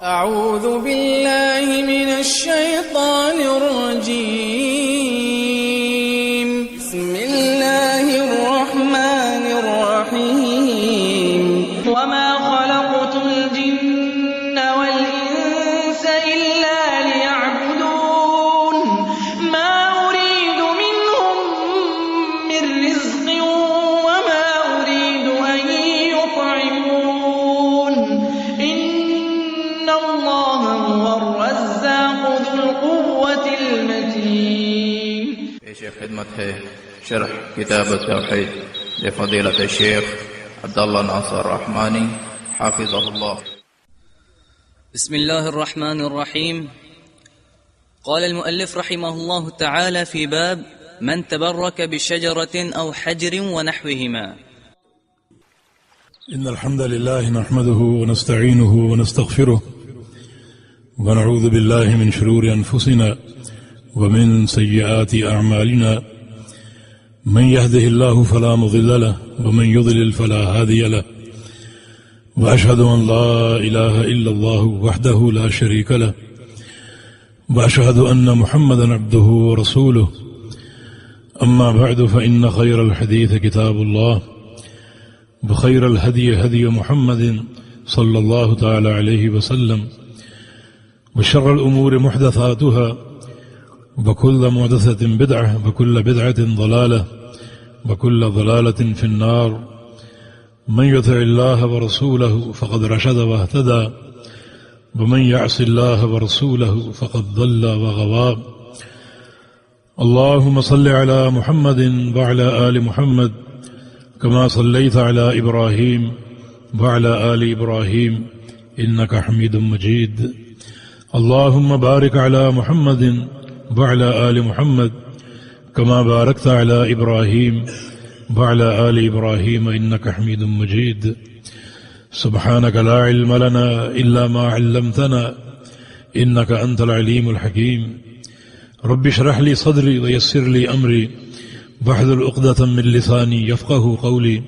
أعوذ بالله من الشيطان الرجيم. بسم الله الرحمن الرحيم. وما خلقت الجن والإنس إلا ليعبدون ما أريد منهم من رزق وما أريد أن يطعمون إن الله هو الرزاق ذو القوة المتين. پیش خدمت ہے شرح کتاب التوحید لفضیلۃ الشیخ عبداللہ ناصر الرحمانی حافظہ اللہ. بسم الله الرحمن الرحيم. قال المؤلف رحمه الله تعالى في باب من تبرك بشجرة أو حجر ونحوهما. إن الحمد لله نحمده ونستعينه ونستغفره ونعوذ بالله من شرور أنفسنا ومن سيئات أعمالنا من يهده الله فلا مضل له ومن يضلل فلا هادي له وأشهد أن لا إله إلا الله وحده لا شريك له وأشهد أن محمدا عبده ورسوله. أما بعد فإن خير الحديث كتاب الله وخير الهدي هدي محمد صلى الله تعالى عليه وسلم وشر الأمور محدثاتها وكل محدثة بدعة وكل بدعة ضلالة وكل ضلالة في النار. من يطع الله ورسوله فقد رشد واهتدى ومن يعص الله ورسوله فقد ضل وغوى. اللهم صل على محمد وعلى آل محمد كما صليت على إبراهيم وعلى آل إبراهيم إنك حميد مجيد. اللهم بارك على محمد وعلى آل محمد كما باركت على إبراهيم وعلى آل إبراهيم إنك حميد مجيد. سبحانك لا علم لنا إلا ما علمتنا إنك أنت العليم الحكيم. رب اشرح لي صدري ويسر لي أمري واحلل عقدة من لساني يفقهوا قولي.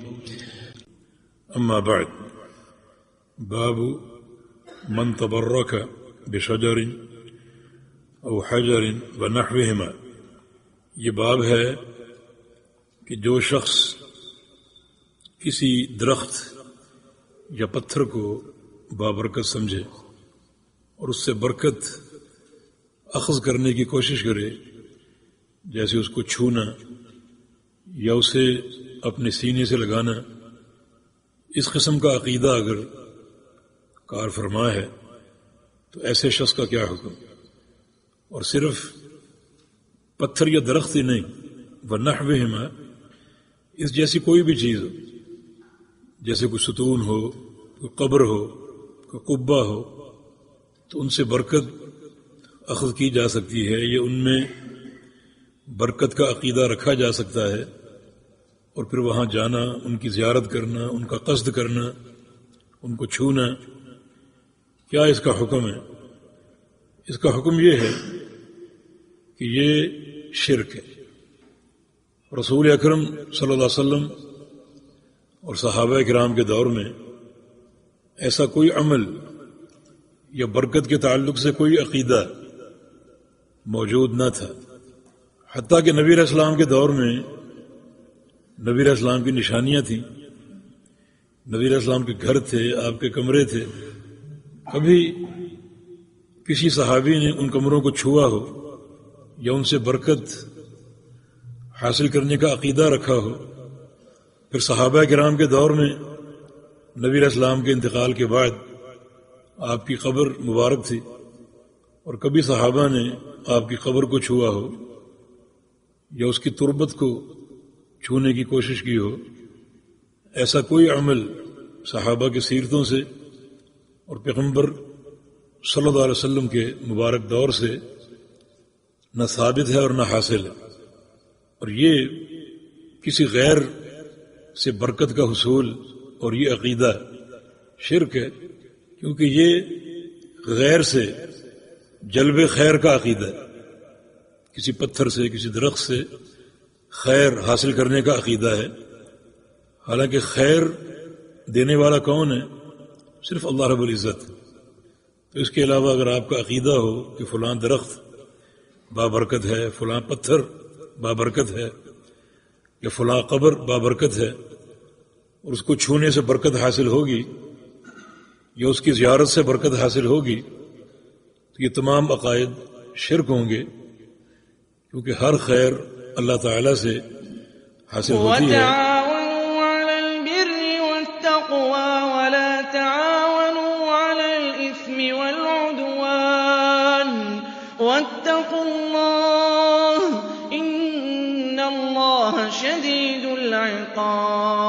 أما بعد. باب من تبرك بشجر او حجر ونحوهما. یہ باب ہے کہ جو شخص کسی درخت یا پتھر کو بابرکت سمجھے اور اس سے برکت اخذ کرنے کی کوشش کرے، جیسے اس کو چھونا یا اسے اپنے سینے سے لگانا، اس قسم کا عقیدہ اگر کار فرما ہے تو ایسے شخص کا کیا حکم؟ اور صرف پتھر یا درخت ہی نہیں، وَنَحْوِهِمَا، اس جیسی کوئی بھی چیز ہو، جیسے کوئی ستون ہو، کوئی قبر ہو، کوئی قبہ ہو، تو ان سے برکت اخذ کی جا سکتی ہے، یہ ان میں برکت کا عقیدہ رکھا جا سکتا ہے، اور پھر وہاں جانا، ان کی زیارت کرنا، ان کا قصد کرنا، ان کو چھونا. کیا اس کا حکم ہے؟ اس کا حکم یہ ہے کہ یہ شرک ہے. رسول اکرم صلی اللہ علیہ وسلم اور صحابہ کرام کے دور میں ایسا کوئی عمل یا برکت کے تعلق سے کوئی عقیدہ موجود نہ تھا. حتیٰ کہ نبی علیہ السلام کے دور میں نبی علیہ السلام کی نشانیاں تھیں، نبی علیہ السلام کے گھر تھے، آپ کے کمرے تھے. کبھی کسی صحابی نے ان کمروں کو چھوا ہو یا ان سے برکت حاصل کرنے کا عقیدہ رکھا ہو. پھر صحابہ کرام کے دور میں نبی علیہ السلام کے انتقال کے بعد آپ کی قبر مبارک تھی، اور کبھی صحابہ نے آپ کی قبر کو چھوا ہو یا اس کی تربت کو چھونے کی کوشش کی ہو. ایسا کوئی عمل صحابہ کی سیرتوں سے اور پیغمبر صلی اللہ علیہ وسلم کے مبارک دور سے نہ ثابت ہے اور نہ حاصل ہے. اور یہ کسی غیر سے برکت کا حصول اور یہ عقیدہ شرک ہے، کیونکہ یہ غیر سے جلب خیر کا عقیدہ ہے. کسی پتھر سے، کسی درخت سے خیر حاصل کرنے کا عقیدہ ہے، حالانکہ خیر دینے والا کون ہے؟ صرف اللہ رب العزت. تو اس کے علاوہ اگر آپ کا عقیدہ ہو کہ فلاں درخت بابرکت ہے، فلاں پتھر بابرکت ہے، یا فلاں قبر بابرکت ہے، اور اس کو چھونے سے برکت حاصل ہوگی یا اس کی زیارت سے برکت حاصل ہوگی، تو یہ تمام عقائد شرک ہوں گے، کیونکہ ہر خیر اللہ تعالی سے حاصل ہوتی ہے۔ وتعاونوا على البر والتقوى ولا تعاونوا على الإثم والعدوان واتقوا الله إن الله شديد العقاب۔